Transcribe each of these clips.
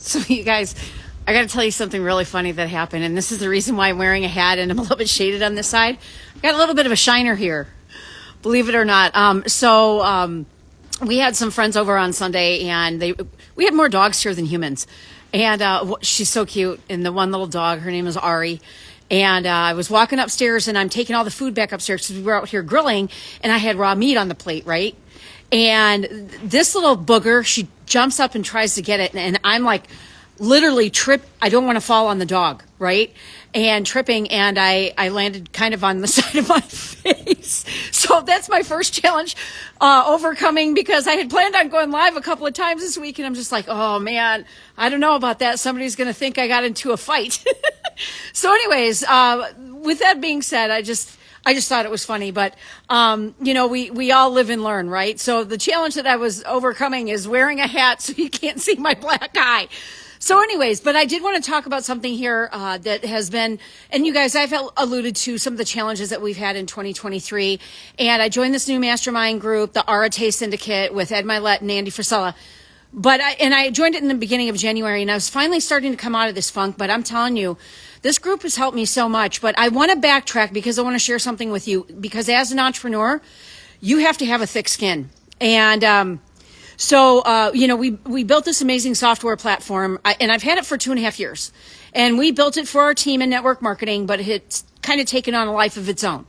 So you guys, I got to tell you something really funny that happened. And this is the reason why I'm wearing a hat and I'm a little bit shaded on this side. I got a little bit of a shiner here, believe it or not. We had some friends over on Sunday and we had more dogs here than humans. And she's so cute. And the one little dog, her name is Ari. And I was walking upstairs and I'm taking all the food back upstairs because we were out here grilling and I had raw meat on the plate, right? And this little booger, she jumps up and tries to get it. And I'm like, literally I don't want to fall on the dog, right? And tripping, and I landed kind of on the side of my face. So that's my first challenge, overcoming, because I had planned on going live a couple of times this week, and I'm just like, oh man, I don't know about that. Somebody's going to think I got into a fight. So anyways, with that being said, I just thought it was funny, but, we all live and learn, right? So the challenge that I was overcoming is wearing a hat so you can't see my black eye. So anyways, but I did want to talk about something here that has been, and you guys, I've alluded to some of the challenges that we've had in 2023, and I joined this new mastermind group, the Arate Syndicate, with Ed Milet and Andy Frisella. But I joined it in the beginning of January, and I was finally starting to come out of this funk, but I'm telling you, this group has helped me so much. But I want to backtrack because I want to share something with you, because as an entrepreneur, you have to have a thick skin. And we built this amazing software platform, and I've had it for 2.5 years. And we built it for our team in network marketing, but it's kind of taken on a life of its own.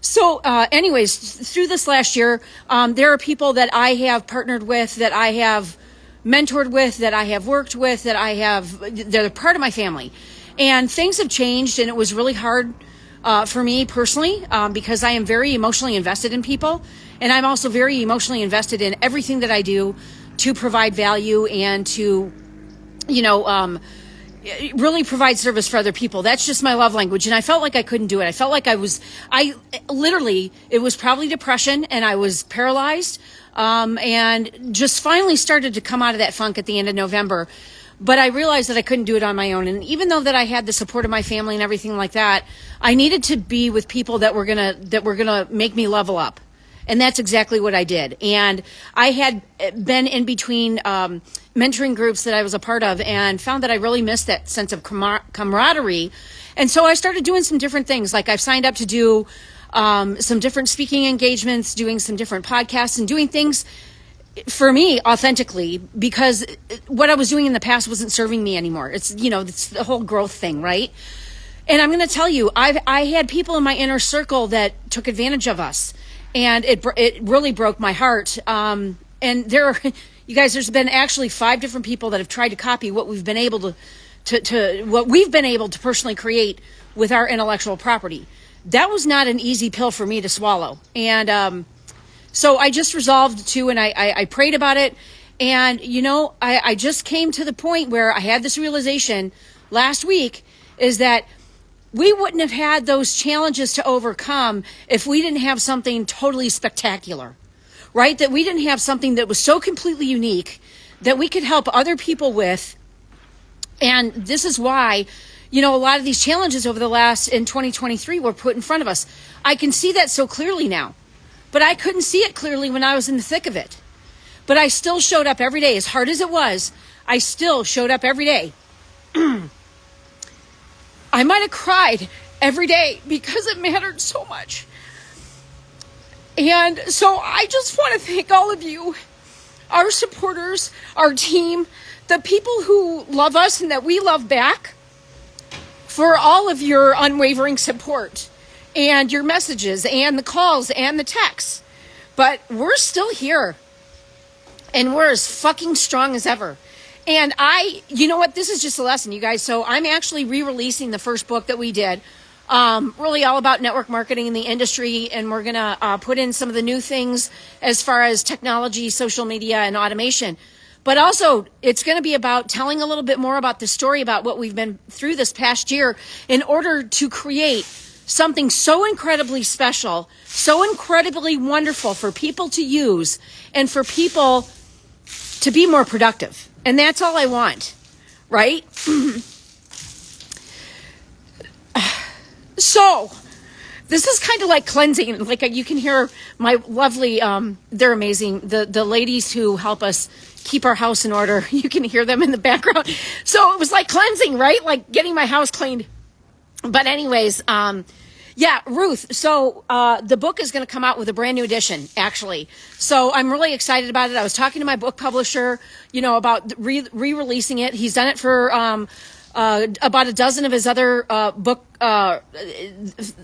So anyways, through this last year, there are people that I have partnered with, that I have mentored with, that I have worked with, that are part of my family. And things have changed, and it was really hard for me personally, because I am very emotionally invested in people. And I'm also very emotionally invested in everything that I do to provide value and to, really provide service for other people. That's just my love language. And I felt like I couldn't do it. I felt like it was probably depression, and I was paralyzed, and just finally started to come out of that funk at the end of November. But I realized that I couldn't do it on my own. And even though that I had the support of my family and everything like that, I needed to be with people that were gonna make me level up. And that's exactly what I did. And I had been in between mentoring groups that I was a part of, and found that I really missed that sense of camaraderie. And so I started doing some different things. Like I've signed up to do some different speaking engagements, doing some different podcasts, and doing things for me authentically, because what I was doing in the past wasn't serving me anymore. It's the whole growth thing, right? And I'm going to tell you, I had people in my inner circle that took advantage of us, and it really broke my heart. And there's been actually 5 different people that have tried to copy what we've been able to personally create with our intellectual property. That was not an easy pill for me to swallow. And so I just resolved to, and I prayed about it. And, I just came to the point where I had this realization last week, is that we wouldn't have had those challenges to overcome if we didn't have something totally spectacular, right? That we didn't have something that was so completely unique that we could help other people with. And this is why, a lot of these challenges in 2023 were put in front of us. I can see that so clearly now. But I couldn't see it clearly when I was in the thick of it. But I still showed up every day. As hard as it was, I still showed up every day. I might have cried every day because it mattered so much. And so I just want to thank all of you, our supporters, our team, the people who love us and that we love back, for all of your unwavering support and your messages and the calls and the texts. But we're still here, and we're as fucking strong as ever. And this is just a lesson, you guys. So I'm actually re-releasing the first book that we did, really all about network marketing in the industry. And we're going to put in some of the new things as far as technology, social media, and automation. But also, it's going to be about telling a little bit more about the story about what we've been through this past year in order to create something so incredibly special, so incredibly wonderful for people to use and for people to be more productive. And that's all I want, right? So this is kind of like cleansing. Like you can hear my lovely, they're amazing. The ladies who help us keep our house in order. You can hear them in the background. So it was like cleansing, right? Like getting my house cleaned. But anyways, yeah, Ruth. So the book is going to come out with a brand new edition, actually. So I'm really excited about it. I was talking to my book publisher, about re-releasing it. He's done it for about a dozen of his other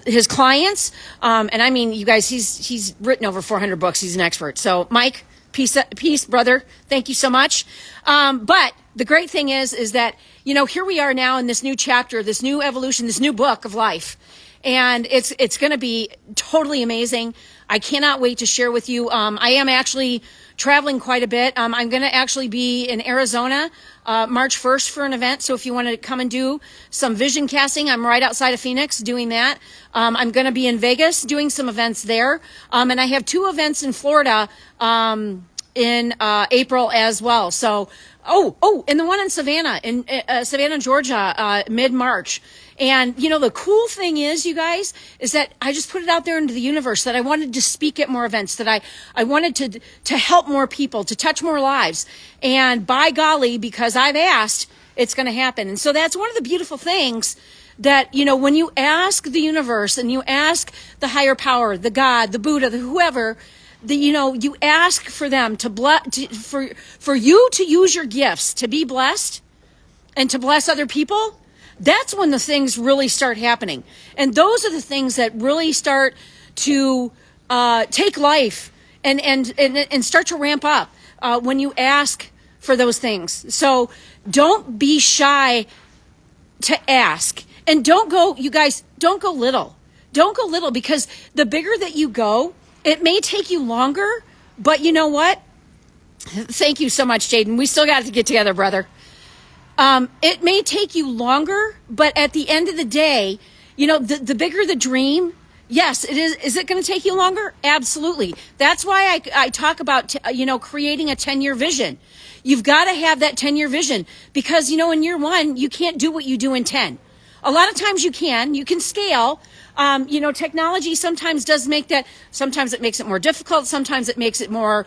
his clients. And I mean, you guys, he's written over 400 books. He's an expert. So Mike, peace, brother. Thank you so much. But the great thing is that, here we are now in this new chapter, this new evolution, this new book of life. And it's going to be totally amazing. I cannot wait to share with you. I am actually traveling quite a bit. I'm going to actually be in Arizona, March 1st for an event. So if you want to come and do some vision casting, I'm right outside of Phoenix doing that. I'm going to be in Vegas doing some events there. And I have 2 events in Florida, in April as well. So, and the one in Savannah, Savannah, Georgia, mid-March. And, the cool thing is, you guys, is that I just put it out there into the universe that I wanted to speak at more events, that I wanted to help more people, to touch more lives. And by golly, because I've asked, it's going to happen. And so that's one of the beautiful things that, when you ask the universe and you ask the higher power, the God, the Buddha, the whoever, you ask for them for you to use your gifts to be blessed and to bless other people. That's when the things really start happening. And those are the things that really start to take life and start to ramp up when you ask for those things. So don't be shy to ask. And don't go little. Don't go little, because the bigger that you go, it may take you longer, but you know what? Thank you so much, Jaden. We still got to get together, brother. It may take you longer, but at the end of the day, the bigger the dream, yes, it is. Is it going to take you longer? Absolutely. That's why I talk about, creating a 10-year vision. You've got to have that 10-year vision, because, in year 1, you can't do what you do in 10. A lot of times you can scale. Technology sometimes does make that, sometimes it makes it more difficult. Sometimes it makes it more,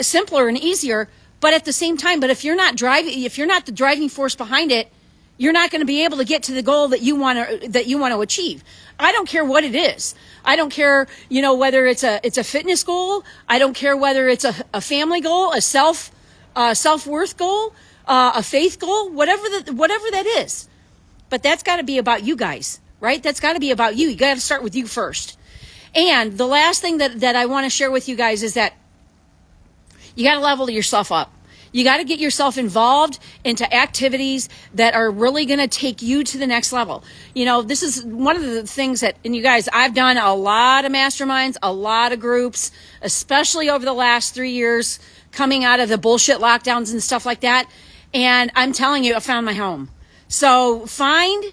simpler and easier. But at the same time, if you're not the driving force behind it, you're not going to be able to get to the goal that you want to achieve. I don't care what it is. I don't care, whether it's a fitness goal. I don't care whether it's a family goal, a self-worth goal, a faith goal, whatever that is. But that's got to be about you guys, right? That's got to be about you. You got to start with you first. And the last thing that I want to share with you guys is that you got to level yourself up. You got to get yourself involved into activities that are really going to take you to the next level. This is one of the things that, and you guys, I've done a lot of masterminds, a lot of groups, especially over the last 3 years, coming out of the bullshit lockdowns and stuff like that. And I'm telling you, I found my home. So find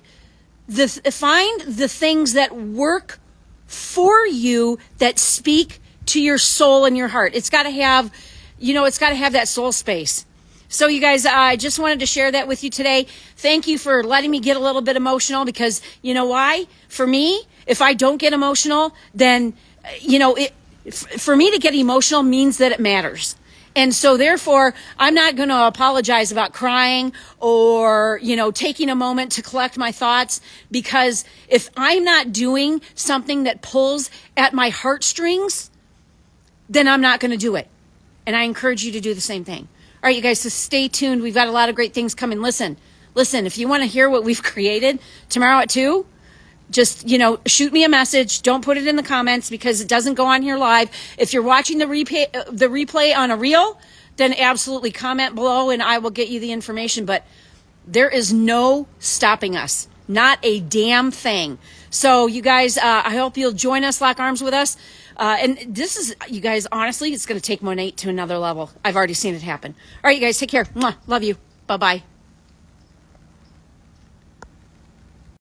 the things that work for you, that speak to your soul and your heart. It's got to have that soul space. So you guys, I just wanted to share that with you today. Thank you for letting me get a little bit emotional, because you know why? For me, if I don't get emotional, then, for me to get emotional means that it matters. And so therefore, I'm not going to apologize about crying or, taking a moment to collect my thoughts, because if I'm not doing something that pulls at my heartstrings, then I'm not going to do it. And I encourage you to do the same thing. All right, you guys, so stay tuned. We've got a lot of great things coming. Listen, if you want to hear what we've created tomorrow at 2, just, shoot me a message. Don't put it in the comments, because it doesn't go on here live. If you're watching the replay on a reel, then absolutely comment below and I will get you the information. But there is no stopping us. Not a damn thing. So you guys, I hope you'll join us, lock arms with us. And this is, you guys, honestly, it's going to take Monate to another level. I've already seen it happen. All right, you guys, take care. Mwah. Love you. Bye-bye.